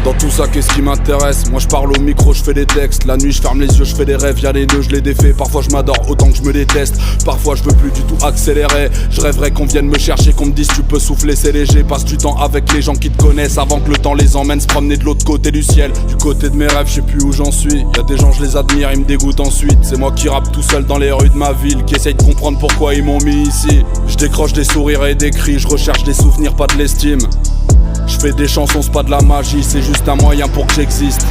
Dans tout ça, qu'est-ce qui m'intéresse? Moi je parle au micro, je fais des textes. La nuit je ferme les yeux, je fais des rêves, y'a les nœuds, je les défais. Parfois je m'adore autant que je me déteste. Parfois je veux plus du tout accélérer. Je rêverais qu'on vienne me chercher, qu'on me dise tu peux souffler, c'est léger. Passe du temps avec les gens qui te connaissent avant que le temps les emmène se promener de l'autre côté du ciel. Du côté de mes rêves, je sais plus où j'en suis. Y'a des gens, je les admire, ils me dégoûtent ensuite. C'est moi qui rappe tout seul dans les rues de ma ville, qui essaye de comprendre pourquoi ils m'ont mis ici. Je décroche des sourires et des cris, je recherche des souvenirs, pas de l'estime. Je fais des chansons, c'est pas de la magie, c'est juste un moyen pour que j'existe.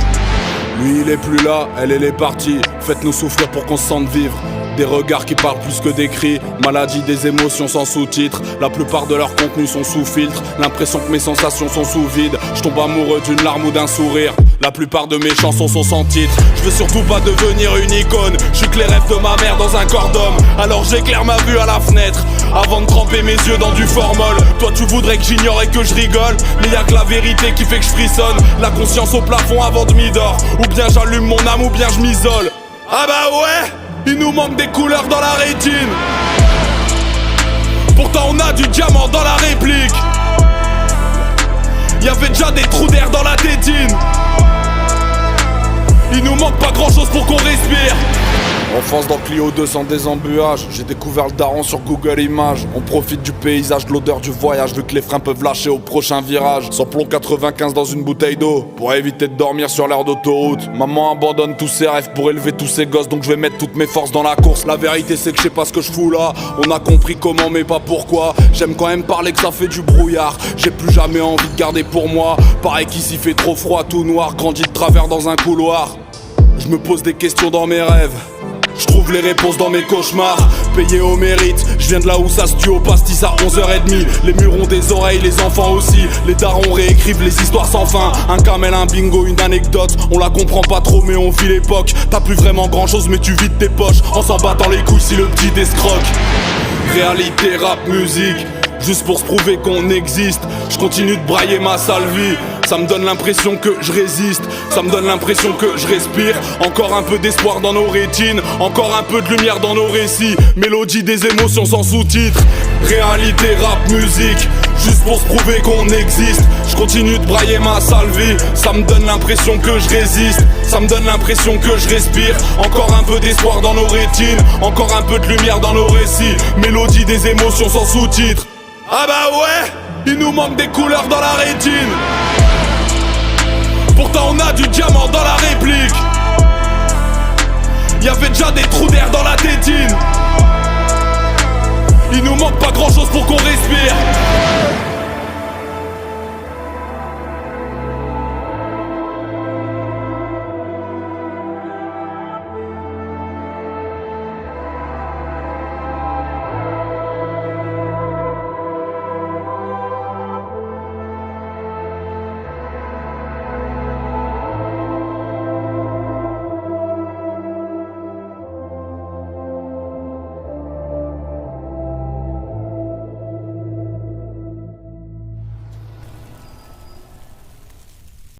Lui il est plus là, elle est partie. Faites-nous souffrir pour qu'on se sente vivre. Des regards qui parlent plus que des cris. Maladie des émotions sans sous-titres. La plupart de leurs contenus sont sous filtre. L'impression que mes sensations sont sous vide. Je tombe amoureux d'une larme ou d'un sourire. La plupart de mes chansons sont sans titre. Je veux surtout pas devenir une icône. Je suis que les rêves de ma mère dans un corps d'homme. Alors j'éclaire ma vue à la fenêtre avant de tremper mes yeux dans du formol. Toi tu voudrais que j'ignore et que je rigole, mais y'a que la vérité qui fait que je frissonne. La conscience au plafond avant de m'y dors. Ou bien j'allume mon âme ou bien je m'isole. Ah bah ouais, il nous manque des couleurs dans la rétine. Pourtant on a du diamant dans la réplique. Y'avait déjà des trous d'air dans la tétine. Il nous manque pas grand chose pour qu'on respire. Enfance dans Clio 2 sans désembuage. J'ai découvert le daron sur Google Images. On profite du paysage, de l'odeur du voyage, vu que les freins peuvent lâcher au prochain virage. Sans plomb 95 dans une bouteille d'eau, pour éviter de dormir sur l'aire d'autoroute. Maman abandonne tous ses rêves pour élever tous ses gosses, donc je vais mettre toutes mes forces dans la course. La vérité c'est que je sais pas ce que je fous là. On a compris comment mais pas pourquoi. J'aime quand même parler que ça fait du brouillard. J'ai plus jamais envie de garder pour moi. Pareil qu'ici fait trop froid, tout noir, grandi de travers dans un couloir. Je me pose des questions dans mes rêves. Je trouve les réponses dans mes cauchemars. Payé au mérite, je viens de là où ça se tue au pastis à 11h30. Les murs ont des oreilles, les enfants aussi. Les darons réécrivent les histoires sans fin. Un camel, un bingo, une anecdote. On la comprend pas trop mais on vit l'époque. T'as plus vraiment grand chose mais tu vides tes poches en s'en battant les couilles si le petit escroque. Réalité, rap, musique, juste pour se prouver qu'on existe. Je continue de brailler ma sale vie. Ça me donne l'impression que je résiste. Ça me donne l'impression que je respire. Encore un peu d'espoir dans nos rétines. Encore un peu de lumière dans nos récits. Mélodie des émotions sans sous-titres. Réalité, rap, musique, juste pour se prouver qu'on existe. Je continue de brailler ma sale vie. Ça me donne l'impression que je résiste. Ça me donne l'impression que je respire. Encore un peu d'espoir dans nos rétines. Encore un peu de lumière dans nos récits. Mélodie des émotions sans sous-titres. Ah bah ouais, il nous manque des couleurs dans la rétine. Pourtant on a du diamant dans la réplique. Y'avait déjà des trous d'air dans la tétine. Il nous manque pas grand chose pour qu'on respire.